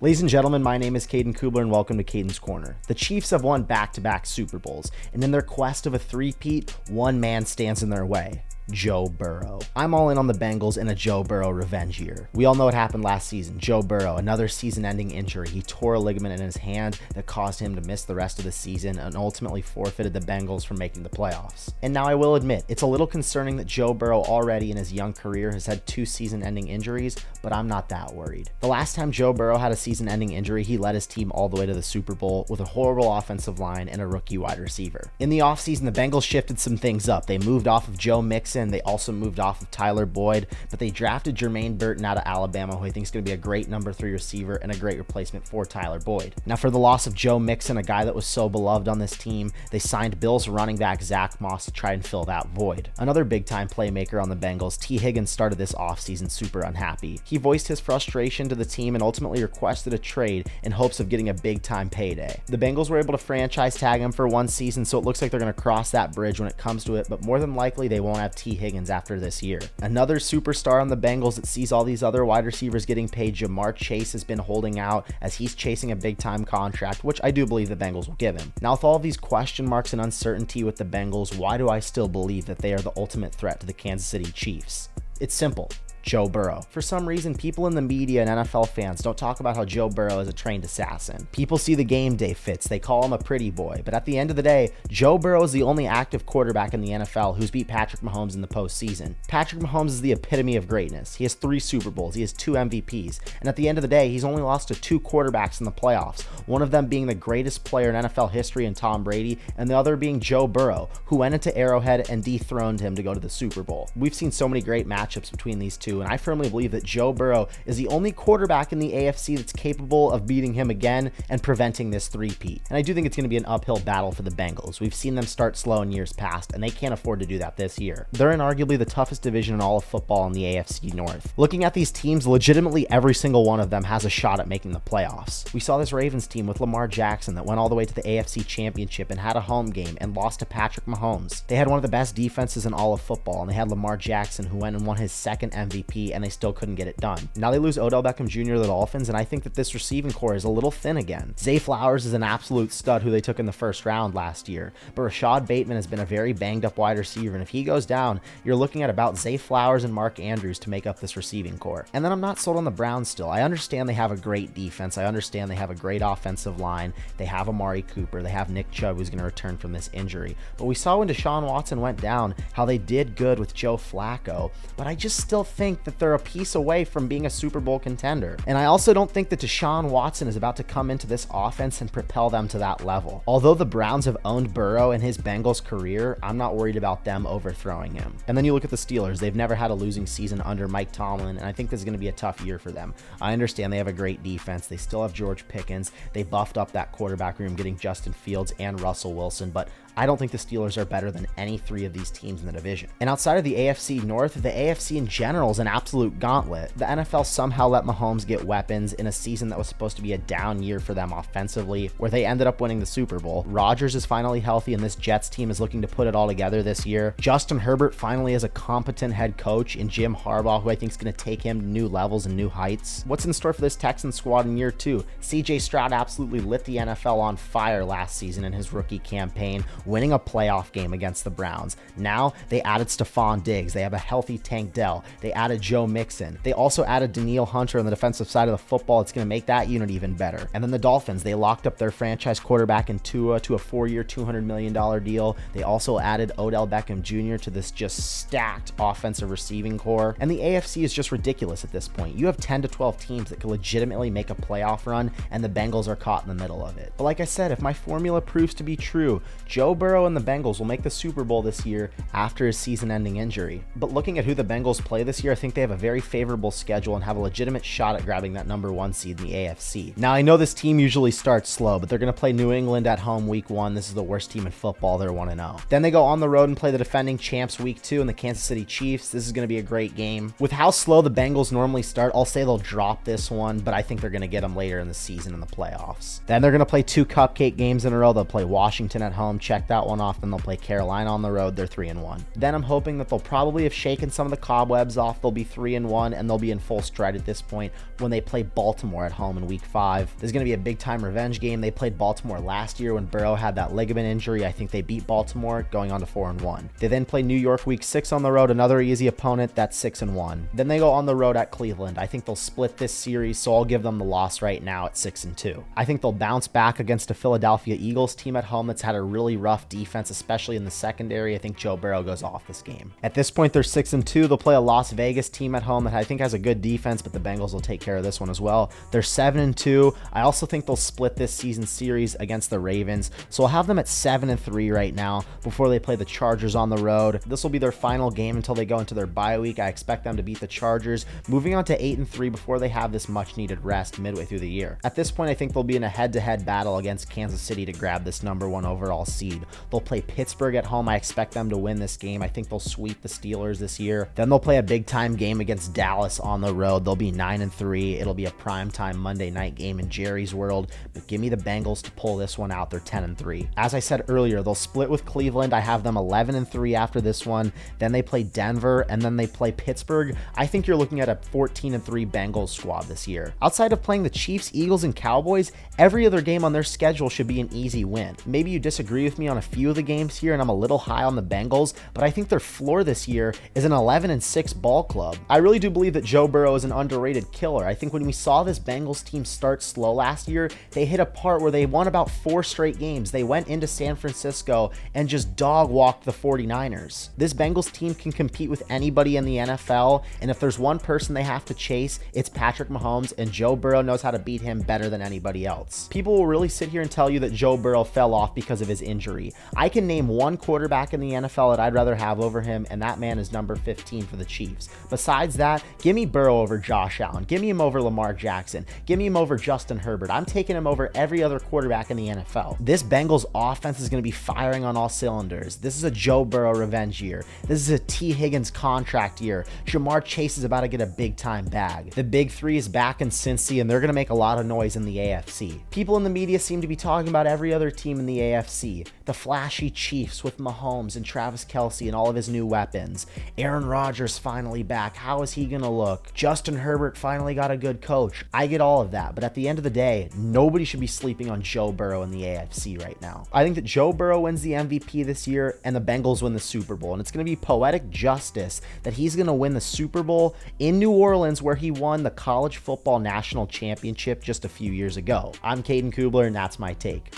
Ladies and gentlemen, my name is Caden Kubler and welcome to Caden's Corner. The Chiefs have won back-to-back Super Bowls, and in their quest of a three-peat, one man stands in their way. Joe Burrow. I'm all in on the Bengals in a Joe Burrow revenge year. We all know what happened last season. Joe Burrow, another season-ending injury. He tore a ligament in his hand that caused him to miss the rest of the season and ultimately forfeited the Bengals from making the playoffs. And now I will admit, it's a little concerning that Joe Burrow already in his young career has had two season-ending injuries, but I'm not that worried. The last time Joe Burrow had a season-ending injury, he led his team all the way to the Super Bowl with a horrible offensive line and a rookie wide receiver. In the offseason, the Bengals shifted some things up. They moved off of Joe Mixon. They also moved off of Tyler Boyd, but they drafted Jermaine Burton out of Alabama, who I think is going to be a great number 3 receiver and a great replacement for Tyler Boyd. Now, for the loss of Joe Mixon, a guy that was so beloved on this team, they signed Bills running back Zach Moss to try and fill that void. Another big-time playmaker on the Bengals, T. Higgins, started this offseason super unhappy. He voiced his frustration to the team and ultimately requested a trade in hopes of getting a big-time payday. The Bengals were able to franchise tag him for one season, so it looks like they're going to cross that bridge when it comes to it, but more than likely they won't have T. Higgins after this year. Another superstar on the Bengals that sees all these other wide receivers getting paid, Jamar Chase, has been holding out as he's chasing a big-time contract, which I do believe the Bengals will give him. Now, with all of these question marks and uncertainty with the Bengals, why do I still believe that they are the ultimate threat to the Kansas City Chiefs? It's simple. Joe Burrow. For some reason, people in the media and NFL fans don't talk about how Joe Burrow is a trained assassin. People see the game day fits, they call him a pretty boy, but at the end of the day, Joe Burrow is the only active quarterback in the NFL who's beat Patrick Mahomes in the postseason. Patrick Mahomes is the epitome of greatness. He has 3 Super Bowls, he has 2 MVPs, and at the end of the day, he's only lost to 2 quarterbacks in the playoffs, one of them being the greatest player in NFL history in Tom Brady, and the other being Joe Burrow, who went into Arrowhead and dethroned him to go to the Super Bowl. We've seen so many great matchups between these two, and I firmly believe that Joe Burrow is the only quarterback in the AFC that's capable of beating him again and preventing this three-peat. And I do think it's going to be an uphill battle for the Bengals. We've seen them start slow in years past, and they can't afford to do that this year. They're in arguably the toughest division in all of football in the AFC North. Looking at these teams, legitimately every single one of them has a shot at making the playoffs. We saw this Ravens team with Lamar Jackson that went all the way to the AFC Championship and had a home game and lost to Patrick Mahomes. They had one of the best defenses in all of football, and they had Lamar Jackson, who went and won his 2nd MVP, and they still couldn't get it done. Now they lose Odell Beckham Jr. to the Dolphins, and I think that this receiving core is a little thin again. Zay Flowers is an absolute stud who they took in the 1st round last year, but Rashad Bateman has been a very banged up wide receiver, and if he goes down, you're looking at about Zay Flowers and Mark Andrews to make up this receiving core. And then I'm not sold on the Browns still. I understand they have a great defense. I understand they have a great offensive line. They have Amari Cooper. They have Nick Chubb, who's going to return from this injury. But we saw when Deshaun Watson went down how they did good with Joe Flacco, but I just still think that they're a piece away from being a Super Bowl contender. And I also don't think that Deshaun Watson is about to come into this offense and propel them to that level. Although the Browns have owned Burrow in his Bengals career, I'm not worried about them overthrowing him. And then you look at the Steelers. They've never had a losing season under Mike Tomlin, and I think this is going to be a tough year for them. I understand they have a great defense. They still have George Pickens. They buffed up that quarterback room, getting Justin Fields and Russell Wilson, but I don't think the Steelers are better than any 3 of these teams in the division. And outside of the AFC North, the AFC in general is an absolute gauntlet. The NFL somehow let Mahomes get weapons in a season that was supposed to be a down year for them offensively, where they ended up winning the Super Bowl. Rodgers is finally healthy, and this Jets team is looking to put it all together this year. Justin Herbert finally has a competent head coach in Jim Harbaugh, who I think is going to take him to new levels and new heights. What's in store for this Texans squad in year 2? CJ Stroud absolutely lit the NFL on fire last season in his rookie campaign, winning a playoff game against the Browns. Now they added Stephon Diggs. They have a healthy Tank Dell. They added Joe Mixon. They also added Danielle Hunter on the defensive side of the football. It's going to make that unit even better. And then the Dolphins, they locked up their franchise quarterback in Tua to a 4-year, $200 million deal. They also added Odell Beckham Jr. to this just stacked offensive receiving core. And the AFC is just ridiculous at this point. You have 10 to 12 teams that could legitimately make a playoff run, and the Bengals are caught in the middle of it. But like I said, if my formula proves to be true, Joe Burrow and the Bengals will make the Super Bowl this year after his season-ending injury. But looking at who the Bengals play this year, I think they have a very favorable schedule and have a legitimate shot at grabbing that number 1 seed in the AFC. Now, I know this team usually starts slow, but they're going to play New England at home week 1. This is the worst team in football. They're 1-0. Then they go on the road and play the defending champs week 2 and the Kansas City Chiefs. This is going to be a great game. With how slow the Bengals normally start, I'll say they'll drop this one, but I think they're going to get them later in the season in the playoffs. Then they're going to play 2 cupcake games in a row. They'll play Washington at home, check check that one off. Then they'll play Carolina on the road. They're 3-1. Then I'm hoping that they'll probably have shaken some of the cobwebs off. They'll be 3-1, and they'll be in full stride at this point when they play Baltimore at home in week 5. There's going to be a big time revenge game. They played Baltimore last year when Burrow had that ligament injury. I think they beat Baltimore, going on to 4-1. They then play New York week 6 on the road, another easy opponent. That's 6-1. Then they go on the road at Cleveland. I think they'll split this series, so I'll give them the loss right now at 6-2. I think they'll bounce back against a Philadelphia Eagles team at home that's had a really rough defense, especially in the secondary. I think Joe Burrow goes off this game. At this point, they're 6-2. They'll play a Las Vegas team at home that I think has a good defense, but the Bengals will take care of this one as well. They're 7-2. I also think they'll split this season series against the Ravens, so I'll have them at 7-3 right now before they play the Chargers on the road. This will be their final game until they go into their bye week. I expect them to beat the Chargers, moving on to 8-3 before they have this much needed rest midway through the year. At this point, I think they'll be in a head-to-head battle against Kansas City to grab this #1 overall seed. They'll play Pittsburgh at home. I expect them to win this game. I think they'll sweep the Steelers this year. Then they'll play a big-time game against Dallas on the road. They'll be 9-3. It'll be a primetime Monday night game in Jerry's World, but give me the Bengals to pull this one out. They're 10-3. As I said earlier, they'll split with Cleveland. I have them 11-3 after this one. Then they play Denver, and then they play Pittsburgh. I think you're looking at a 14-3 Bengals squad this year. Outside of playing the Chiefs, Eagles, and Cowboys, every other game on their schedule should be an easy win. Maybe you disagree with me on a few of the games here, and I'm a little high on the Bengals, but I think their floor this year is an 11-6 ball club. I really do believe that Joe Burrow is an underrated killer. I think when we saw this Bengals team start slow last year, they hit a part where they won about 4 straight games. They went into San Francisco and just dog walked the 49ers. This Bengals team can compete with anybody in the NFL, and if there's one person they have to chase, it's Patrick Mahomes, and Joe Burrow knows how to beat him better than anybody else. People will really sit here and tell you that Joe Burrow fell off because of his injury. I can name one quarterback in the NFL that I'd rather have over him, and that man is number 15 for the Chiefs. Besides that, give me Burrow over Josh Allen. Give me him over Lamar Jackson. Give me him over Justin Herbert. I'm taking him over every other quarterback in the NFL. This Bengals offense is going to be firing on all cylinders. This is a Joe Burrow revenge year. This is a T. Higgins contract year. Jamar Chase is about to get a big-time bag. The Big Three is back in Cincy, and they're going to make a lot of noise in the AFC. People in the media seem to be talking about every other team in the AFC. The flashy Chiefs with Mahomes and Travis Kelce and all of his new weapons. Aaron Rodgers finally back. How is he going to look? Justin Herbert finally got a good coach. I get all of that, but at the end of the day, nobody should be sleeping on Joe Burrow in the AFC right now. I think that Joe Burrow wins the MVP this year, and the Bengals win the Super Bowl, and it's going to be poetic justice that he's going to win the Super Bowl in New Orleans, where he won the college football national championship just a few years ago. I'm Caden Kubler, and that's my take.